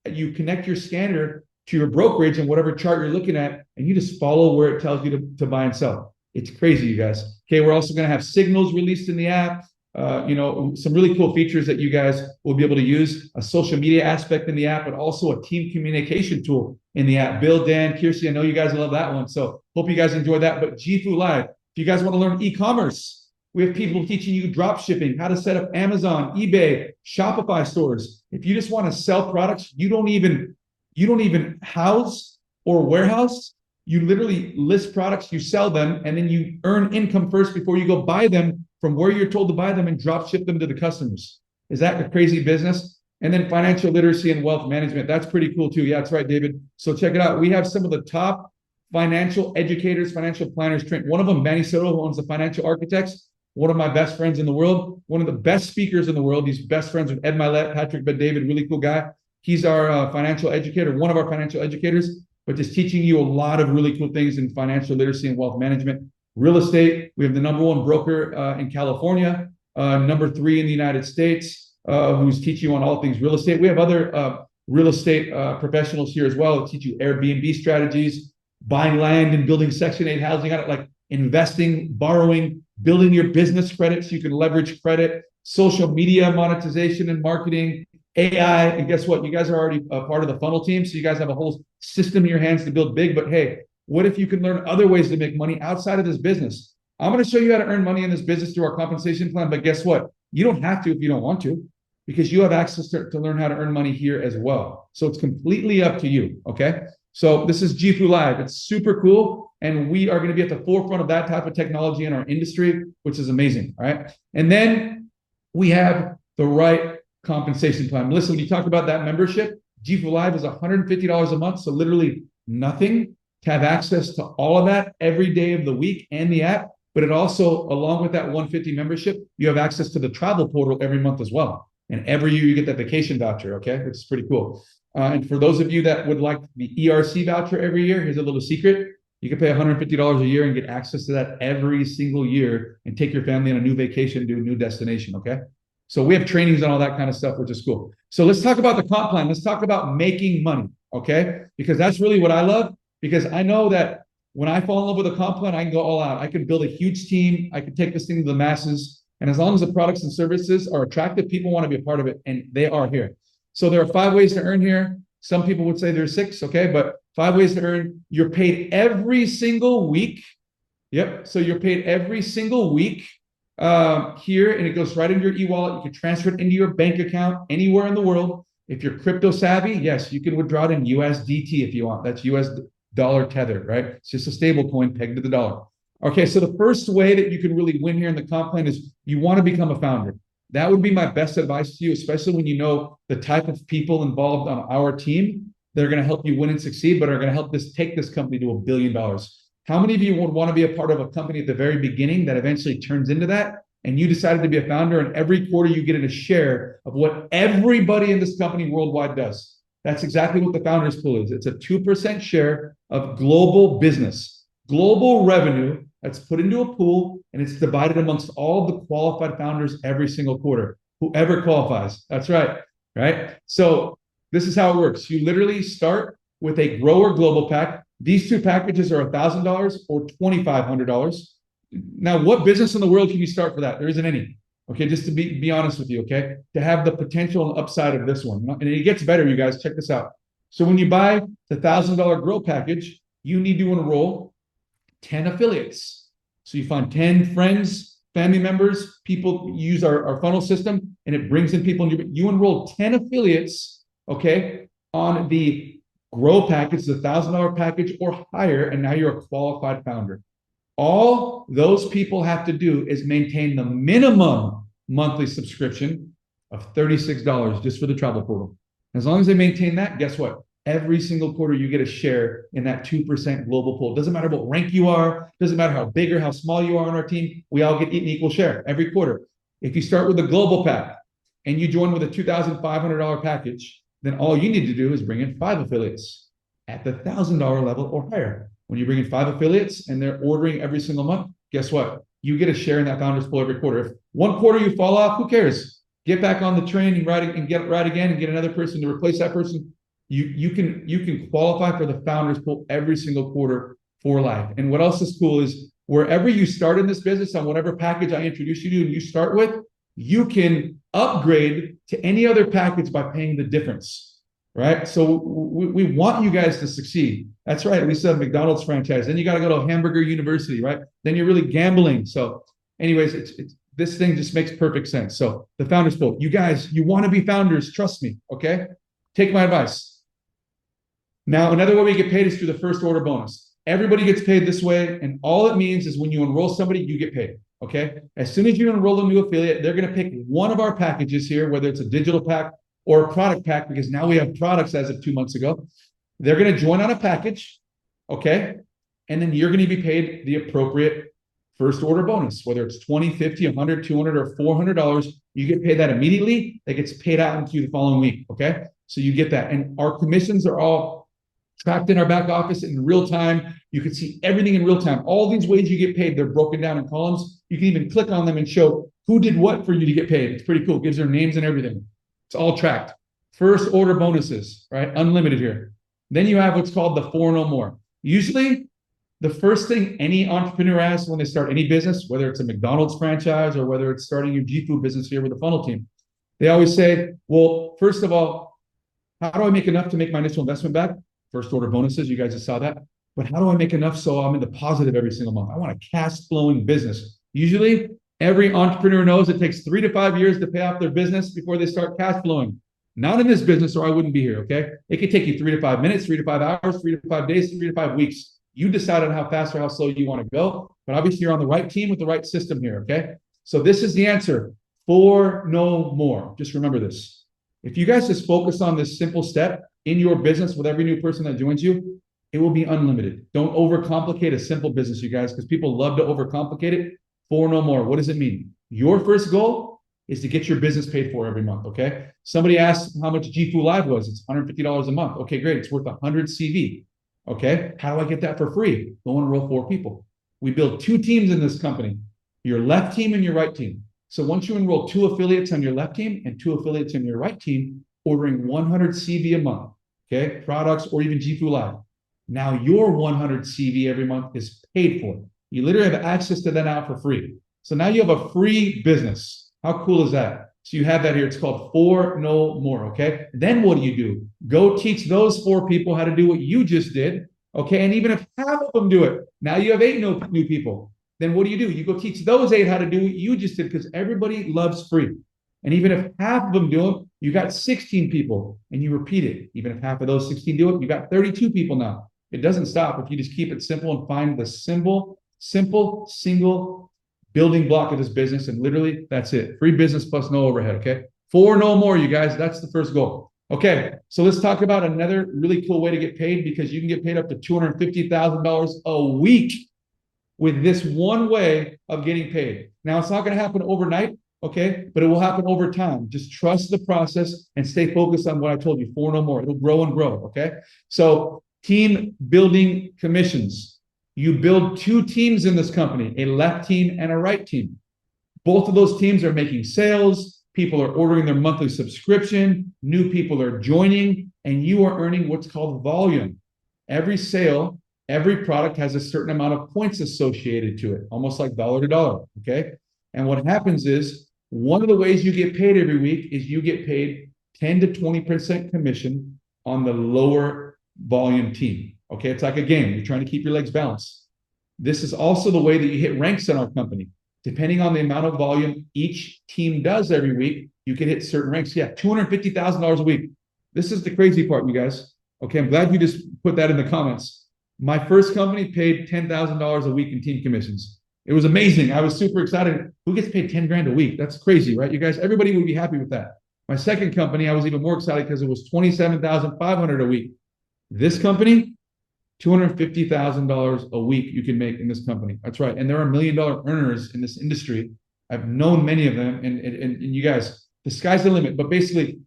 you connect your scanner to your brokerage and whatever chart you're looking at, and you just follow where it tells you to buy and sell. It's crazy, you guys. Okay, we're also going to have signals released in the app. Some really cool features that you guys will be able to use, a social media aspect in the app, but also a team communication tool in the app. Bill, Dan, Kirsty, I know you guys love that one. So hope you guys enjoy that. But JIFU Live, if you guys want to learn e-commerce, we have people teaching you drop shipping, how to set up Amazon, eBay, Shopify stores. If you just want to sell products, you don't even house or warehouse. You literally list products, you sell them, and then you earn income first before you go buy them from where you're told to buy them and drop ship them to the customers. Is that a crazy business? And then financial literacy and wealth management. That's pretty cool too. Yeah, that's right, David. So check it out. We have some of the top financial educators, financial planners trained. One of them, Manny Soto, who owns the Financial Architects, one of my best friends in the world, one of the best speakers in the world. He's best friends with Ed Milet, Patrick Bet-David, really cool guy. He's our financial educator, one of our financial educators, but just teaching you a lot of really cool things in financial literacy and wealth management. Real estate, we have the #1 broker in California, #3 in the United States, who's teaching you on all things real estate. We have other real estate professionals here as well that teach you Airbnb strategies, buying land and building Section 8 housing, like investing, borrowing, building your business credit so you can leverage credit, social media monetization and marketing, AI. And guess what? You guys are already a part of the funnel team. So you guys have a whole system in your hands to build big. But hey, what if you can learn other ways to make money outside of this business? I'm going to show you how to earn money in this business through our compensation plan. But guess what? You don't have to if you don't want to, because you have access to learn how to earn money here as well. So it's completely up to you. Okay. So this is JIFU Live. It's super cool. And we are going to be at the forefront of that type of technology in our industry, which is amazing. All right. And then we have the right compensation plan. Melissa, when you talk about that membership, JIFU Live is $150 a month. So literally nothing to have access to all of that every day of the week and the app. But it also, along with that $150 membership, you have access to the travel portal every month as well. And every year you get that vacation voucher, okay? Which is pretty cool. And for those of you that would like the ERC voucher every year, here's a little secret. You can pay $150 a year and get access to that every single year and take your family on a new vacation to a new destination, okay? So we have trainings and all that kind of stuff, which is cool. So let's talk about the comp plan. Let's talk about making money, okay? Because that's really what I love, because I know that when I fall in love with a comp plan, I can go all out. I can build a huge team. I can take this thing to the masses. And as long as the products and services are attractive, people want to be a part of it, and they are here. So there are 5 ways to earn here. Some people would say there's 6, okay? But 5 ways to earn. You're paid every single week. Yep. So you're paid every single week here, and it goes right into your e-wallet. You can transfer it into your bank account anywhere in the world. If you're crypto savvy, yes, you can withdraw it in USDT if you want. That's US dollar tether, right? It's just a stable coin pegged to the dollar. Okay, so the first way that you can really win here in the comp plan is you want to become a founder. That would be my best advice to you, especially when you know the type of people involved on our team that are going to help you win and succeed, but are going to help take this company to $1 billion. How many of you would want to be a part of a company at the very beginning that eventually turns into that, and you decided to be a founder, and every quarter you get a share of what everybody in this company worldwide does? That's exactly what the founders pool is. It's a 2% share of global business, global revenue that's put into a pool, and it's divided amongst all the qualified founders every single quarter. Whoever qualifies. That's right. Right. So this is how it works. You literally start with a grower global pack. These two packages are $1,000 or $2,500. Now, what business in the world can you start for that? There isn't any. Okay, just to be honest with you, okay, to have the potential and upside of this one. And it gets better, you guys. Check this out. So when you buy the $1,000 grow package, you need to enroll 10 affiliates. So you find 10 friends, family members, people use our funnel system, and it brings in people. You enroll 10 affiliates, okay, on the grow package, the $1,000 package or higher, and now you're a qualified founder. All those people have to do is maintain the minimum monthly subscription of $36 just for the travel portal. As long as they maintain that, guess what? Every single quarter, you get a share in that 2% global pool. Doesn't matter what rank you are, doesn't matter how big or how small you are on our team, we all get an equal share every quarter. If you start with a global pack and you join with a $2,500 package, then all you need to do is bring in 5 affiliates at the $1,000 level or higher. When you bring in 5 affiliates and they're ordering every single month, guess what? You get a share in that founders pool every quarter. If one quarter you fall off, who cares? Get back on the train and ride again and get another person to replace that person. You can qualify for the founders pool every single quarter for life. And what else is cool is wherever you start in this business, on whatever package I introduce you to and you start with, you can upgrade to any other package by paying the difference. Right? So we want you guys to succeed. That's right. We still have McDonald's franchise. Then you got to go to Hamburger University, right? Then you're really gambling. So anyways, it's this thing just makes perfect sense. So the founders pool, you guys, you want to be founders. Trust me. Okay. Take my advice. Now, another way we get paid is through the first order bonus. Everybody gets paid this way. And all it means is when you enroll somebody, you get paid. Okay. As soon as you enroll a new affiliate, they're going to pick one of our packages here, whether it's a digital pack or a product pack, because now we have products as of 2 months ago. They're going to join on a package, okay? And then you're going to be paid the appropriate first order bonus, whether it's $20, $50, $100, $200, or $400. You get paid that immediately. That gets paid out into the following week, okay? So you get that. And our commissions are all tracked in our back office in real time. You can see everything in real time. All these ways you get paid, they're broken down in columns. You can even click on them and show who did what for you to get paid. It's pretty cool. It gives their names and everything. It's all tracked. First order bonuses, right? Unlimited here. Then you have what's called the 4 no more. Usually, the first thing any entrepreneur asks when they start any business, whether it's a McDonald's franchise or whether it's starting your JIFU business here with the funnel team, they always say, well, first of all, how do I make enough to make my initial investment back? First order bonuses, you guys just saw that. But how do I make enough so I'm in the positive every single month? I want a cash flowing business. Usually, every entrepreneur knows it takes 3 to 5 years to pay off their business before they start cash flowing. Not in this business, or I wouldn't be here, okay? It could take you 3 to 5 minutes, 3 to 5 hours, 3 to 5 days, 3 to 5 weeks. You decide on how fast or how slow you want to go, but obviously you're on the right team with the right system here, okay? So this is the answer, 4 no more. Just remember this. If you guys just focus on this simple step in your business with every new person that joins you, it will be unlimited. Don't overcomplicate a simple business, you guys, because people love to overcomplicate it. 4 no more. What does it mean? Your first goal is to get your business paid for every month, okay? Somebody asked how much JIFU Live was. It's $150 a month. Okay, great. It's worth 100 CV, okay? How do I get that for free? Go enroll 4 people. We build 2 teams in this company, your left team and your right team. So once you enroll 2 affiliates on your left team and 2 affiliates on your right team, ordering 100 CV a month, okay? Products or even JIFU Live. Now your 100 CV every month is paid for. You literally have access to that now for free. So now you have a free business. How cool is that? So you have that here. It's called 4 no more, okay? Then what do? Go teach those 4 people how to do what you just did, okay? And even if half of them do it, now you have 8 new people. Then what do? You go teach those 8 how to do what you just did, because everybody loves free. And even if half of them do it, you got 16 people, and you repeat it. Even if half of those 16 do it, you got 32 people now. It doesn't stop if you just keep it simple and find the simple, single building block of this business, and literally that's it. Free business plus no overhead, okay? 4 no more, you guys. That's the first goal. Okay, so let's talk about another really cool way to get paid, because you can get paid up to $250,000 a week with this one way of getting paid. Now, it's not going to happen overnight, okay? But it will happen over time. Just trust the process and stay focused on what I told you, 4 no more. It'll grow and grow, okay? So team building commissions. You build 2 teams in this company, a left team and a right team. Both of those teams are making sales. People are ordering their monthly subscription. New people are joining, and you are earning what's called volume. Every sale, every product has a certain amount of points associated to it, almost like dollar to dollar, okay? And what happens is, one of the ways you get paid every week is you get paid 10 to 20% commission on the lower volume team, okay? It's like a game. You're trying to keep your legs balanced. This is also the way that you hit ranks in our company. Depending on the amount of volume each team does every week, you can hit certain ranks. Yeah, $250,000 a week. This is the crazy part, you guys. Okay, I'm glad you just put that in the comments. My first company paid $10,000 a week in team commissions. It was amazing. I was super excited. Who gets paid 10 grand a week? That's crazy, right? You guys, everybody would be happy with that. My second company, I was even more excited because it was $27,500 a week. This company, $250,000 a week you can make in this company. That's right. And there are $1 million earners in this industry. I've known many of them. And you guys, the sky's the limit. But basically,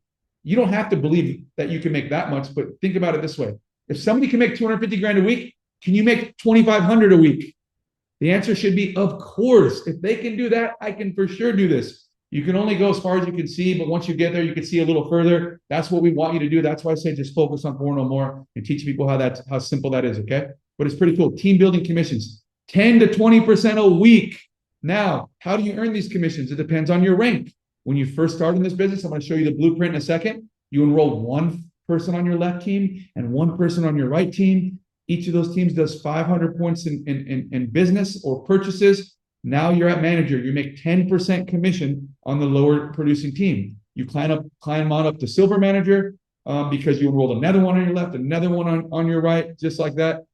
you don't have to believe that you can make that much. But think about it this way. If somebody can make 250 grand a week, can you make 2,500 a week? The answer should be, of course. If they can do that, I can for sure do this. You can only go as far as you can see, but once you get there, you can see a little further. That's what we want you to do. That's why I say just focus on 4 no more and teach people how simple that is, okay? But it's pretty cool. Team building commissions, 10 to 20% a week. Now, how do you earn these commissions? It depends on your rank. When you first start in this business, I'm going to show you the blueprint in a second. You enroll 1 person on your left team and 1 person on your right team. Each of those teams does 500 points in business or purchases. Now you're at manager. You make 10% commission on the lower producing team. You climb on up to silver manager because you enrolled another one on your left, another one on your right, just like that.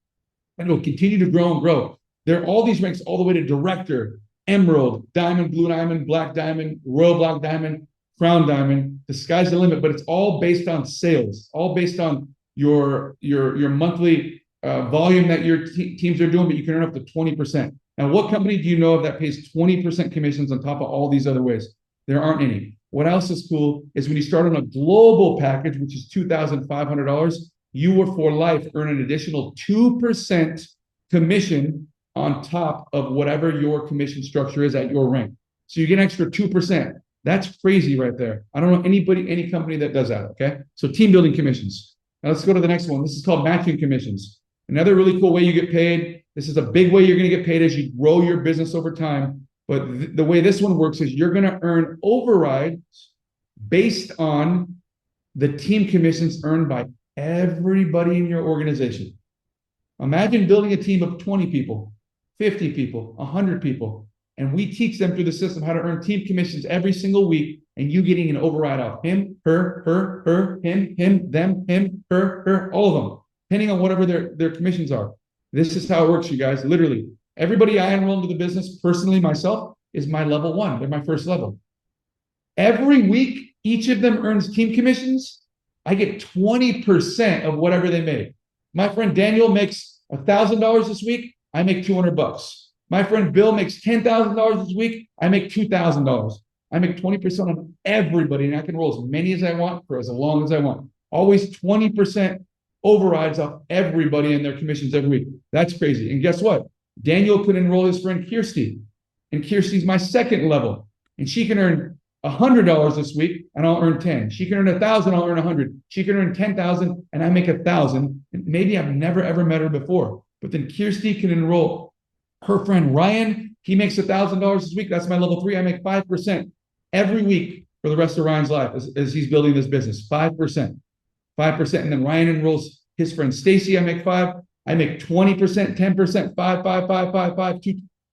And it'll continue to grow and grow. There are all these ranks all the way to director, emerald, diamond, blue diamond, black diamond, royal black diamond, crown diamond. The sky's the limit, but it's all based on sales, all based on your monthly volume that your teams are doing, but you can earn up to 20%. Now, what company do you know of that pays 20% commissions on top of all these other ways? There aren't any. What else is cool is when you start on a global package, which is $2,500, you will for life earn an additional 2% commission on top of whatever your commission structure is at your rank. So you get an extra 2%. That's crazy right there. I don't know any company that does that, okay? So team building commissions. Now let's go to the next one. This is called matching commissions. Another really cool way you get paid. This is a big way you're going to get paid as you grow your business over time. But the way this one works is you're going to earn overrides based on the team commissions earned by everybody in your organization. Imagine building a team of 20 people, 50 people, 100 people, and we teach them through the system how to earn team commissions every single week, and you getting an override off him, her, him, them, him, her, all of them, depending on whatever their commissions are. This is how it works, you guys. Literally, everybody I enroll into the business, personally, myself, is my level 1. They're my first level. Every week, each of them earns team commissions. I get 20% of whatever they made. My friend Daniel makes $1,000 this week. I make $200. My friend Bill makes $10,000 this week. I make $2,000. I make 20% on everybody, and I can roll as many as I want for as long as I want. Always 20% overrides off everybody and their commissions every week. That's crazy. And guess what? Daniel could enroll his friend Kirsty, and Kirsty's my second level, and she can earn $100 this week, and I'll earn 10. She can earn 1,000, I'll earn 100. She can earn 10,000, and I make 1,000. And maybe I've never ever met her before, but then Kirsty can enroll her friend Ryan. He makes $1,000 this week. That's my level 3. I make 5% every week for the rest of Ryan's life as he's building this business. 5%. And then Ryan enrolls his friend Stacy. I make 5. I make 20%, 10%, 5,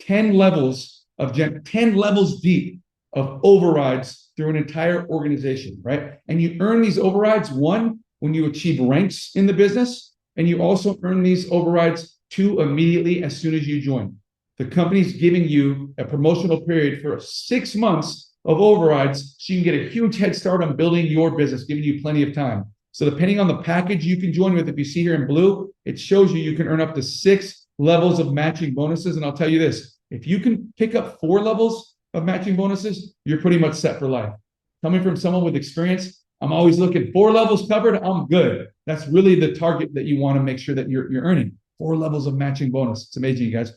10 levels of 10 levels deep of overrides through an entire organization, right? And you earn these overrides, 1, when you achieve ranks in the business, and you also earn these overrides 2, immediately as soon as you join. The company's giving you a promotional period for 6 months of overrides so you can get a huge head start on building your business, giving you plenty of time. So depending on the package you can join with, if you see here in blue, it shows you can earn up to 6 levels of matching bonuses. And I'll tell you this, if you can pick up 4 levels, of matching bonuses, you're pretty much set for life. Coming from someone with experience, I'm always looking 4 levels covered, I'm good. That's really the target that you want to make sure that you're earning. 4 levels of matching bonus. It's amazing, you guys.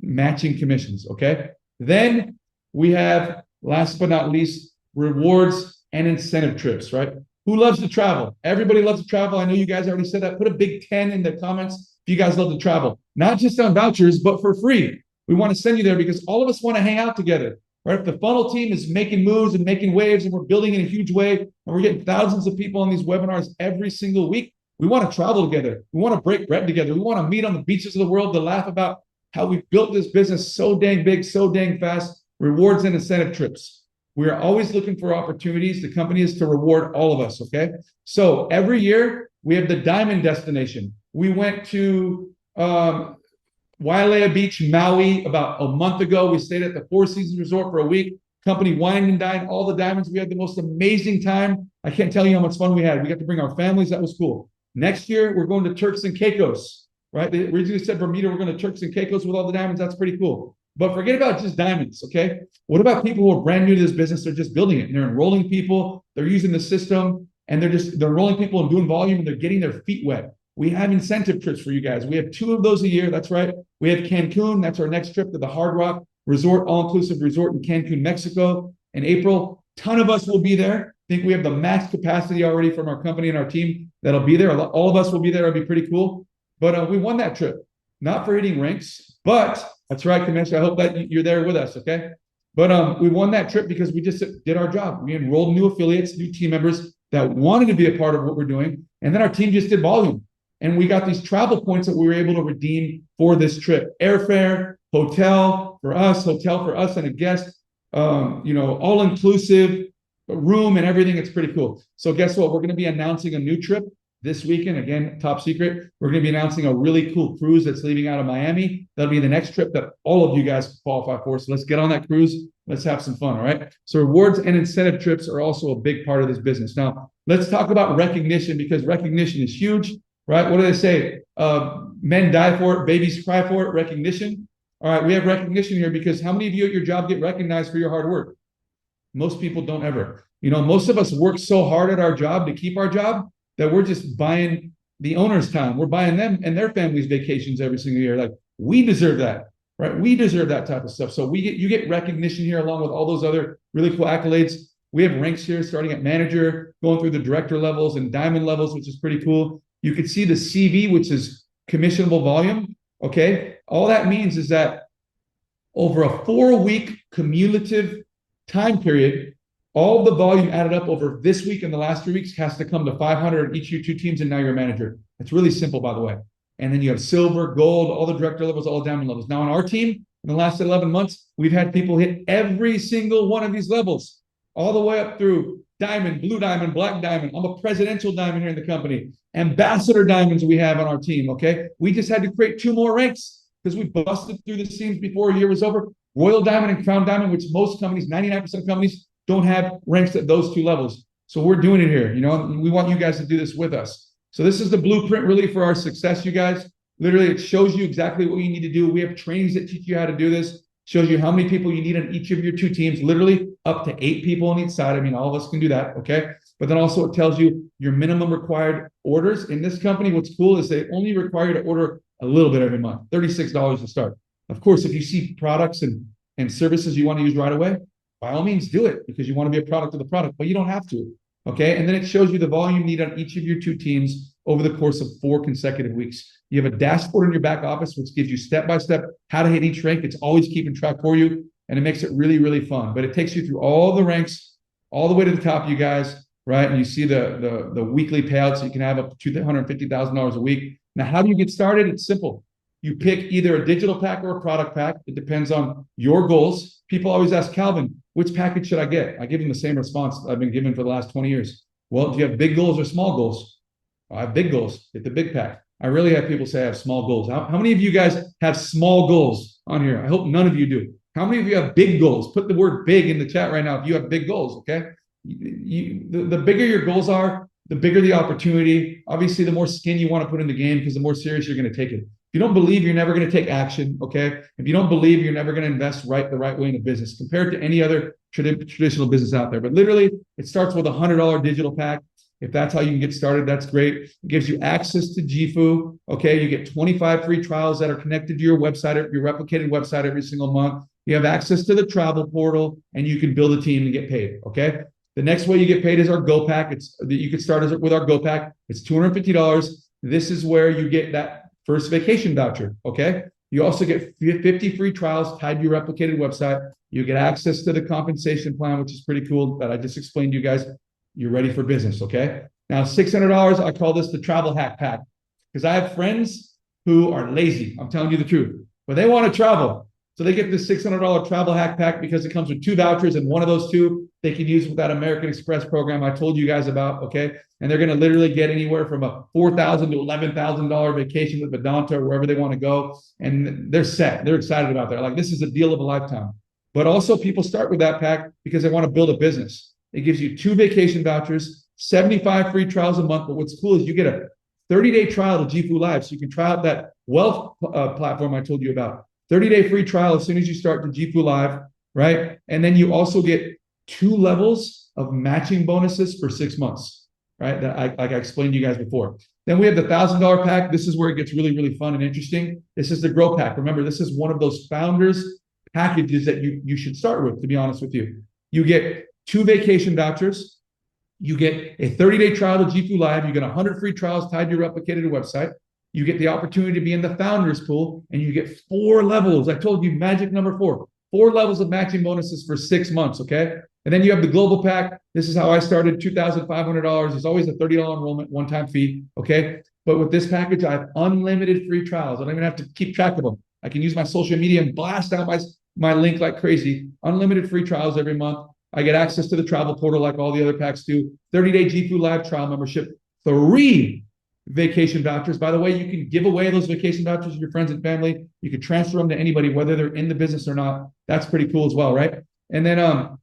Matching commissions, okay? Then we have, last but not least, rewards and incentive trips, right? Who loves to travel? Everybody loves to travel. I know you guys already said that. Put a big 10 in the comments if you guys love to travel. Not just on vouchers, but for free. We want to send you there because all of us want to hang out together, right? If the funnel team is making moves and making waves and we're building in a huge way and we're getting thousands of people on these webinars every single week, we want to travel together. We want to break bread together. We want to meet on the beaches of the world to laugh about how we built this business so dang big, so dang fast. Rewards and incentive trips. We are always looking for opportunities. The company is to reward all of us, okay? So every year, we have the Diamond Destination. We went to Wailea Beach, Maui, about a month ago. We stayed at the Four Seasons Resort for a week. Company wined and dined all the diamonds. We had the most amazing time. I can't tell you how much fun we had. We got to bring our families. That was cool. Next year, we're going to Turks and Caicos, right? They originally said Bermuda, we're going to Turks and Caicos with all the diamonds. That's pretty cool. But forget about just diamonds, okay? What about people who are brand new to this business? They're just building it. And they're enrolling people. They're using the system. And they're enrolling people and doing volume. And they're getting their feet wet. We have incentive trips for you guys. We have 2 of those a year. That's right. We have Cancun. That's our next trip to the Hard Rock Resort, all-inclusive resort in Cancun, Mexico in April. Ton of us will be there. I think we have the max capacity already from our company and our team that'll be there. All of us will be there. It'll be pretty cool. But we won that trip. Not for hitting ranks, but that's right, Commissioner. I hope that you're there with us, okay? But we won that trip because we just did our job. We enrolled new affiliates, new team members that wanted to be a part of what we're doing. And then our team just did volume. And we got these travel points that we were able to redeem for this trip. Airfare, hotel for us and a guest, all-inclusive, room and everything. It's pretty cool. So guess what? We're going to be announcing a new trip this weekend. Again, top secret. We're going to be announcing a really cool cruise that's leaving out of Miami. That'll be the next trip that all of you guys qualify for. So let's get on that cruise. Let's have some fun, all right? So rewards and incentive trips are also a big part of this business. Now, let's talk about recognition because recognition is huge, right? What do they say? Men die for it, babies cry for it, recognition. All right, we have recognition here because how many of you at your job get recognized for your hard work? Most people don't ever. Most of us work so hard at our job to keep our job that we're just buying the owner's time. We're buying them and their families' vacations every single year. Like, we deserve that, right? We deserve that type of stuff. So you get recognition here along with all those other really cool accolades. We have ranks here starting at manager, going through the director levels and diamond levels, which is pretty cool. You can see the CV, which is commissionable volume, okay? All that means is that over a 4-week cumulative time period, all the volume added up over this week and the last 3 weeks has to come to 500 each of your 2 teams, and now you're a manager. It's really simple, by the way. And then you have silver, gold, all the director levels, all the diamond levels. Now on our team, in the last 11 months, we've had people hit every single one of these levels, all the way up through diamond, blue diamond, black diamond. I'm a presidential diamond here in the company. Ambassador diamonds we have on our team, okay? We just had to create 2 more ranks because we busted through the seams before a year was over. Royal diamond and crown diamond, which most companies, 99% of companies, don't have ranks at those 2 levels. So we're doing it here. We want you guys to do this with us. So this is the blueprint really for our success, you guys. Literally, it shows you exactly what you need to do. We have trainings that teach you how to do this. Shows you how many people you need on each of your 2 teams, literally up to 8 people on each side. I mean, all of us can do that, okay? But then also it tells you your minimum required orders. In this company, what's cool is they only require you to order a little bit every month, $36 to start. Of course, if you see products and services you want to use right away, by all means do it because you want to be a product of the product, but you don't have to, okay? And then it shows you the volume needed on each of your 2 teams over the course of 4 consecutive weeks. You have a dashboard in your back office, which gives you step-by-step how to hit each rank. It's always keeping track for you, and it makes it really, really fun. But it takes you through all the ranks, all the way to the top, you guys, right? And you see the weekly payouts. You can have up to $250,000 a week. Now, how do you get started? It's simple. You pick either a digital pack or a product pack. It depends on your goals. People always ask, Calvin, which package should I get? I give them the same response I've been given for the last 20 years. Well, do you have big goals or small goals? I have big goals. Get the big pack. I really have people say I have small goals. How many of you guys have small goals on here? I hope none of you do. How many of you have big goals? Put the word big in the chat right now if you have big goals, okay? The bigger your goals are, the bigger the opportunity. Obviously, the more skin you want to put in the game because the more serious you're going to take it. If you don't believe, you're never going to take action, okay? If you don't believe, you're never going to invest the right way in a business compared to any other traditional business out there. But literally, it starts with a $100 digital pack. If that's how you can get started, that's great. It gives you access to JIFU, okay? You get 25 free trials that are connected to your website, your replicated website every single month. You have access to the travel portal, and you can build a team and get paid, okay? The next way you get paid is our Go Pack. You can start with our Go Pack. It's $250. This is where you get that first vacation voucher, okay? You also get 50 free trials tied to your replicated website. You get access to the compensation plan, which is pretty cool, that I just explained to you guys. You're ready for business, okay? Now, $600, I call this the travel hack pack, because I have friends who are lazy. I'm telling you the truth, but they want to travel. So they get this $600 travel hack pack because it comes with 2 vouchers, and one of those 2 they can use with that American Express program I told you guys about, okay? And they're going to literally get anywhere from a $4,000 to $11,000 vacation with Vedanta or wherever they want to go, and they're set. They're excited about that. Like, this is a deal of a lifetime. But also, people start with that pack because they want to build a business. It gives you 2 vacation vouchers, 75 free trials a month. But what's cool is you get a 30-day trial to JIFU Live, so you can try out that wealth platform I told you about. 30-day free trial as soon as you start to JIFU Live, right? And then you also get 2 levels of matching bonuses for 6 months, right? Like I explained to you guys before. Then we have the $1,000 pack. This is where it gets really, really fun and interesting. This is the Grow Pack. Remember, this is one of those founders packages that you should start with, to be honest with you. You get 2 vacation vouchers. You get a 30-day trial to JIFU Live. You get 100 free trials tied to your replicated website. You get the opportunity to be in the founders pool, and you get 4 levels. I told you, magic number 4. 4 levels of matching bonuses for 6 months, okay? And then you have the global pack. This is how I started, $2,500. There's always a $30 enrollment, one-time fee, okay? But with this package, I have unlimited free trials. I don't even have to keep track of them. I can use my social media and blast out my link like crazy. Unlimited free trials every month. I get access to the travel portal like all the other packs do. 30-day JIFU Live trial membership. 3 vacation vouchers. By the way, you can give away those vacation vouchers to your friends and family. You can transfer them to anybody, whether they're in the business or not. That's pretty cool as well, right? And then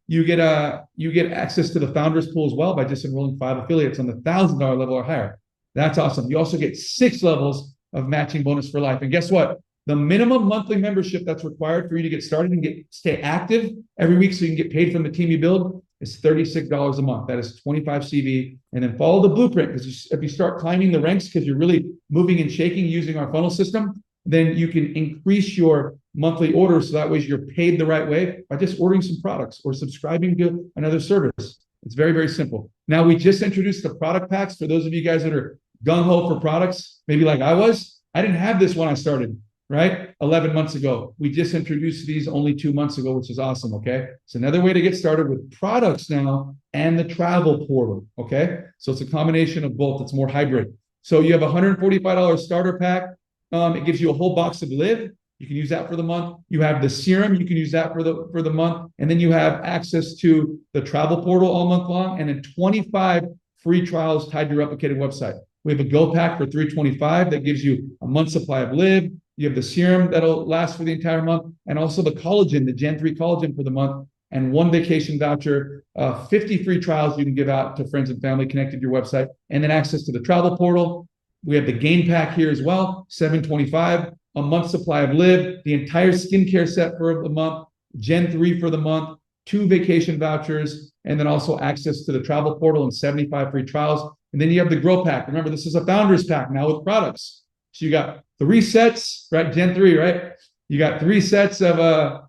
you get access to the founders pool as well by just enrolling 5 affiliates on the $1,000 level or higher. That's awesome. You also get 6 levels of matching bonus for life. And guess what? The minimum monthly membership that's required for you to get started and stay active every week so you can get paid from the team you build is $36 a month. That is 25 CV. And then follow the blueprint, because if you start climbing the ranks because you're really moving and shaking using our funnel system, then you can increase your monthly orders so that way you're paid the right way by just ordering some products or subscribing to another service. It's very, very simple. Now, we just introduced the product packs. For those of you guys that are gung-ho for products, maybe like I was, I didn't have this when I started, right? 11 months ago. We just introduced these only 2 months ago, which is awesome, okay? It's another way to get started with products now and the travel portal, okay? So it's a combination of both. It's more hybrid. So you have a $145 starter pack. It gives you a whole box of Live. You can use that for the month. You have the serum. You can use that for the month. And then you have access to the travel portal all month long, and then 25 free trials tied to your replicated website. We have a Go Pack for $325 that gives you a month's supply of Live. You have the serum that'll last for the entire month, and also the collagen, the Gen 3 collagen for the month, and 1 vacation voucher, 50 free trials you can give out to friends and family connected to your website, and then access to the travel portal. We have the Gain Pack here as well, $725, a month's supply of Live, the entire skincare set for the month, Gen 3 for the month, 2 vacation vouchers, and then also access to the travel portal and 75 free trials. And then you have the Grow Pack. Remember, this is a founders pack now with products. So you got 3 sets, right? Gen 3, right? You got 3 sets of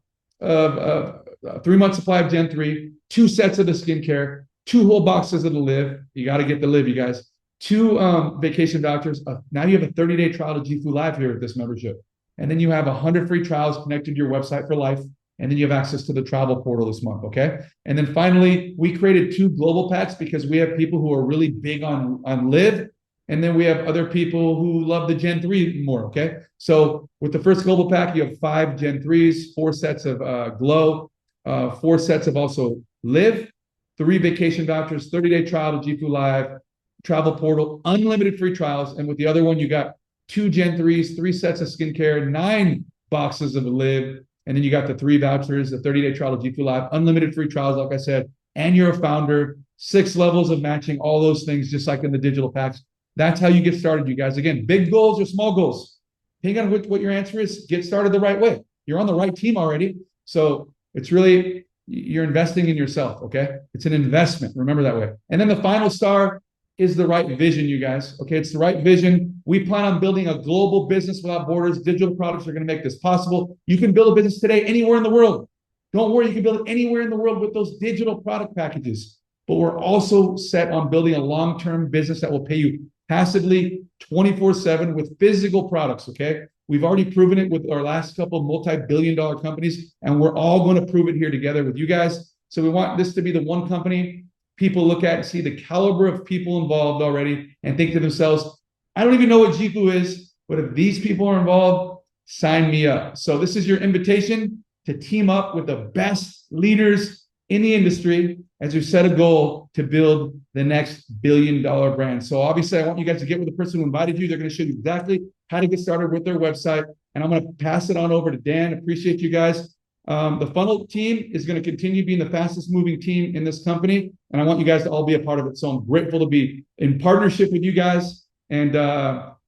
3 month supply of Gen 3, 2 sets of the skincare, 2 whole boxes of the Live. You got to get the Live, you guys. 2 vacation vouchers. Now you have a 30-day trial to JIFU Live here with this membership. And then you have 100 free trials connected to your website for life. And then you have access to the travel portal this month, okay? And then finally, we created 2 global packs because we have people who are really big on Live. And then we have other people who love the Gen 3 more, okay? So with the first global pack, you have 5 Gen 3s, 4 sets of Glow, 4 sets of also Live, 3 vacation vouchers, 30-day trial to JIFU Live, travel portal, unlimited free trials. And with the other one, you got 2 Gen 3s, 3 sets of skincare, 9 boxes of Live, and then you got the 3 vouchers, the 30-day trial to JIFU Live, unlimited free trials, like I said, and you're a founder, 6 levels of matching, all those things, just like in the digital packs. That's how you get started, you guys. Again, big goals or small goals. depending on what your answer is, get started the right way. You're on the right team already. So it's really, you're investing in yourself, okay? It's an investment. Remember that way. And then the final star is the right vision, you guys. Okay, it's the right vision. We plan on building a global business without borders. Digital products are going to make this possible. You can build a business today anywhere in the world. Don't worry, you can build it anywhere in the world with those digital product packages. But we're also set on building a long-term business that will pay you passively 24/7 with physical products, okay? We've already proven it with our last couple of multi-billion-dollar companies, and we're all going to prove it here together with you guys. So we want this to be the one company people look at and see the caliber of people involved already and think to themselves, I don't even know what JIFU is, but if these people are involved, sign me up. So this is your invitation to team up with the best leaders in the industry as we set a goal to build the next billion-dollar brand. So obviously, I want you guys to get with the person who invited you. They're going to show you exactly how to get started with their website. And I'm going to pass it on over to Dan. Appreciate you guys. The funnel team is going to continue being the fastest moving team in this company. And I want you guys to all be a part of it. So I'm grateful to be in partnership with you guys. And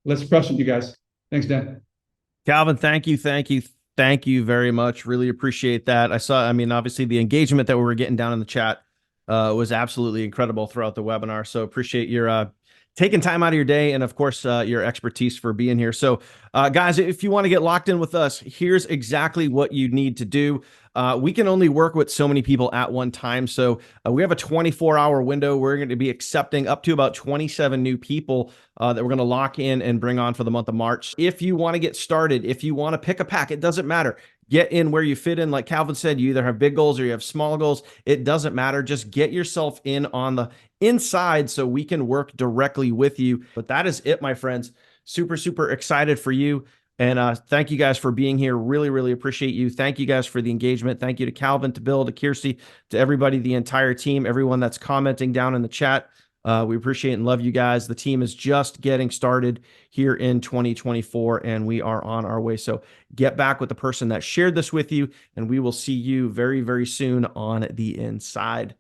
let's crush it, you guys. Thanks, Dan. Calvin, thank you. Thank you very much. Really appreciate that. I mean, obviously the engagement that we were getting down in the chat was absolutely incredible throughout the webinar. So appreciate your taking time out of your day, and of course, your expertise for being here. So guys, if you want to get locked in with us, here's exactly what you need to do. We can only work with so many people at one time. So we have a 24-hour window. We're going to be accepting up to about 27 new people that we're going to lock in and bring on for the month of March. If you want to get started, if you want to pick a pack, it doesn't matter. Get in where you fit in. Like Calvin said, you either have big goals or you have small goals. It doesn't matter. Just get yourself in on the inside so we can work directly with you. But that is it, my friends. Super, super excited for you. And thank you guys for being here. Really, really appreciate you. Thank you guys for the engagement. Thank you to Calvin, to Bill, to Kirsty, to everybody, the entire team, everyone that's commenting down in the chat. We appreciate and love you guys. The team is just getting started here in 2024, and we are on our way. So get back with the person that shared this with you, and we will see you very, very soon on the inside.